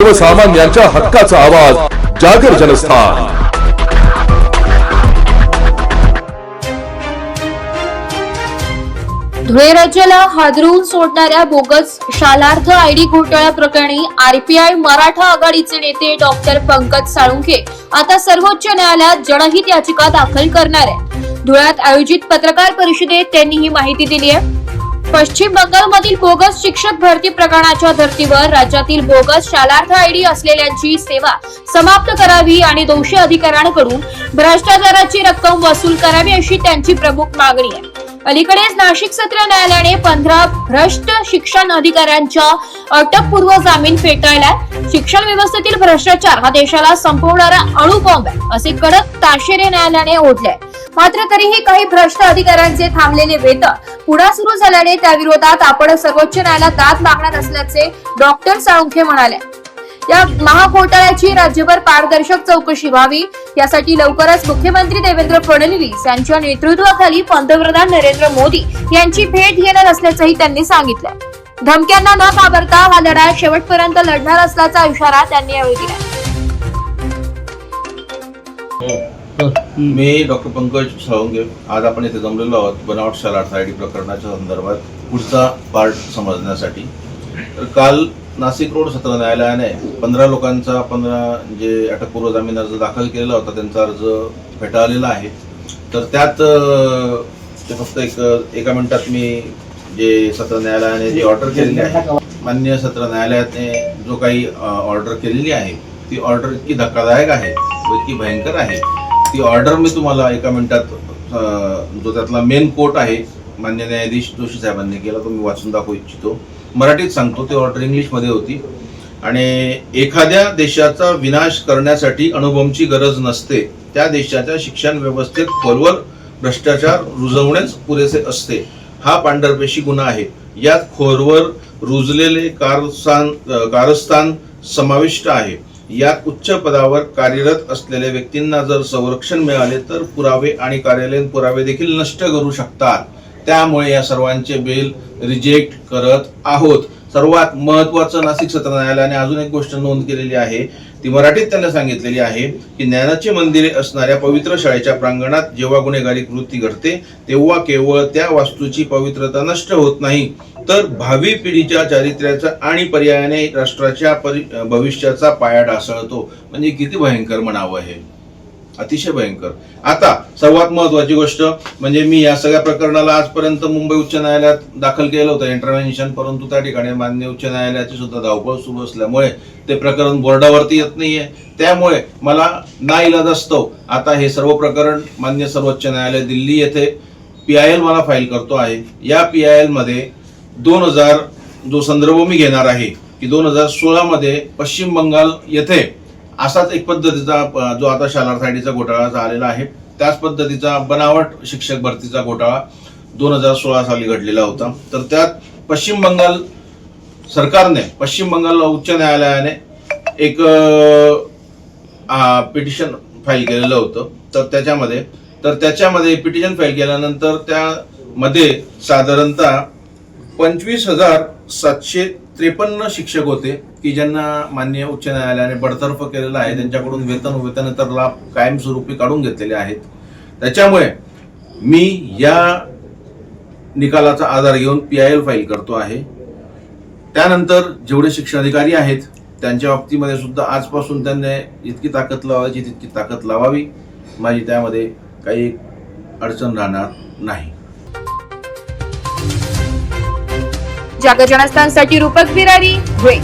सर्वसामान्यांच्या हक्काचा आवाज जागर जनस्थान। धुळे राज्याला हादरवून सोडणाऱ्या बोगस शालार्थ आयडी घोटाळ्या प्रकरणी आरपीआय मराठा आघाडीचे नेते डॉक्टर पंकज साळुंखे आता सर्वोच्च न्यायालयात जनहित याचिका दाखल करणार आहेत। धुळ्यात आयोजित पत्रकार परिषदेत त्यांनी ही माहिती दिली आहे। पश्चिम बंगालमधील बोगस शिक्षक भरती प्रकरणाच्या धर्तीवर राज्यातील बोगस शालार्थ आयडी असलेल्यांची सेवा समाप्त करावी आणि दोषी अधिकाऱ्यांकडून भ्रष्टाचाराची रक्कम वसूल करावी अशी त्यांची प्रमुख मागणी आहे। अलीकडेच नाशिक सत्र न्यायालयाने 15 भ्रष्ट शिक्षण अधिकाऱ्यांच्या अटकपूर्व जामीन फेटाळलाय। शिक्षण व्यवस्थेतील भ्रष्टाचार हा देशाला संपवणारा अणुबॉम्ब आहे असे कडक ताशेरे न्यायालयाने ओढले। मात्र तरीही काही भ्रष्ट अधिकाऱ्यांचे थांबलेले वेतन पुन्हा सुरू झाल्याने त्याविरोधात आपण सर्वोच्च न्यायालयात दाद मागणार असल्याचे डॉक्टर साळुंखे म्हणाले। या महाघोटाळ्याची राज्यभर पारदर्शक चौकशी व्हावी यासाठी लवकरच मुख्यमंत्री देवेंद्र फडणवीस यांच्या नेतृत्वाखाली पंतप्रधान नरेंद्र मोदी यांची भेट घेणार असल्याचंही त्यांनी सांगितलं। धमक्यांना न घाबरता हा लढा शेवटपर्यंत लढणार असल्याचा इशारा त्यांनी यावेळी दिला। मी डॉक्टर पंकज साळुंखे आज आपण इथे जमलेलो आहोत बनावट शालार्थ आयडी प्रकरणाच्या संदर्भात पुढचा पार्ट समजण्यासाठी। तर काल नाशिक रोड सत्र न्यायालयाने 15 लोकांचा 15 जे अटकपूर्व जामीन अर्ज दाखल केलेला होता त्यांचा अर्ज फेटाळलेला आहे। तर त्यात ते फक्त एका मिनिटात मी जे सत्र न्यायालयाने जी ऑर्डर केलेली आहे, माननीय सत्र न्यायालयाने जो काही ऑर्डर केलेली आहे ती ऑर्डर इतकी धक्कादायक आहे व इतकी भयंकर आहे। ती ऑर्डर मी तुम्हाला एका मिनिटात जो त्यातला मेन कोट आहे मान्य न्यायाधीश जोशी साहेबांनी केला तो मी वाचून दाखवू इच्छितो। मराठीत सांगतो, ती ऑर्डर इंग्लिशमध्ये होती। आणि एखाद्या देशाचा विनाश करण्यासाठी अणुबॉम्बची गरज नसते, त्या देशाच्या शिक्षण व्यवस्थेत खोलवर भ्रष्टाचार रुजवणेच पुरेसे असते। हा पांढरपेशी गुन्हा आहे। यात खोलवर रुजलेले कारस्थान समाविष्ट आहे। यात उच्च पदावर कार्यरत असलेल्या व्यक्तींना जर संरक्षण मिळाले तर पुरावे आणि कार्यालयीन पुरावे देखील नष्ट करू शकतात। त्यामुळे या सर्वांचे बेल रिजेक्ट करत आहोत। सर्वात महत्त्वाचं नाशिक सत्र न्यायालयाने अजून एक गोष्ट नोंद केलेली आहे, ती मराठीत त्यांना सांगितलेली आहे की ज्ञानाची मंदिरे असणाऱ्या पवित्र शाळेच्या प्रांगणात जेव्हा गुन्हेगारी कृती घडते तेव्हा केवळ त्या वास्तूची पवित्रता नष्ट होत नाही तर भावी पिढीच्या चारित्र्याचा आणि पर्यायाने राष्ट्राच्या भविष्याचा पाया ढासळतो। म्हणजे किती भयंकर म्हणावं हे, अतिशय भयंकर। आता सर्वात महत्वाची गोष्ट म्हणजे मी या सगळ्या प्रकरणाला आजपर्यंत मुंबई उच्च न्यायालयात दाखल केलं होतं इंटरव्हेन्शन, परंतु त्या ठिकाणी मान्य उच्च न्यायालयाची सुद्धा धावपळ सुरू असल्यामुळे ते प्रकरण बोर्डावरती येत नाहीये। त्यामुळे मला नाईलाजास्तव आता हे सर्व प्रकरण मान्य सर्वोच्च न्यायालय दिल्ली येथे PIL मला फाईल करतो आहे। या PIL मध्ये 2000 जो संदर्भ मी घेणार आहे की 2016 मध्ये पश्चिम बंगाल येथे असाच एक पद्धतीचा जो आता शालार्थ आयडीचा घोटाळा झालेला आहे त्याच पद्धतीचा बनावट शिक्षक भरतीचा घोटाळा 2016 साली घडलेला होता। तर त्यात पश्चिम बंगाल सरकारने पश्चिम बंगाल उच्च न्यायालयाने एक पिटिशन फाईल केलेलं होतं। तर त्याच्यामध्ये पिटिशन फाईल केल्यानंतर त्यामध्ये साधारणतः 25,753 शिक्षक होते की ज्यांना माननीय उच्च न्यायालयाने बडतर्फ केलेलं आहे। त्यांच्याकडून वेतनेतर लाभ कायमस्वरूपी काढून घेतलेले आहेत। त्याच्यामुळे मी या निकालाचा आधार घेऊन PIL फाईल करतो आहे। त्यानंतर जेवढे शिक्षण अधिकारी आहेत त्यांच्या बाबतीमध्ये सुद्धा आजपासून त्यांनी जितकी ताकद लावायची तितकी ताकद लावावी, माझी त्यामध्ये काही अडचण राहणार नाही। जागर जनस्थानसाठी रूपक बिरारी, धुळे।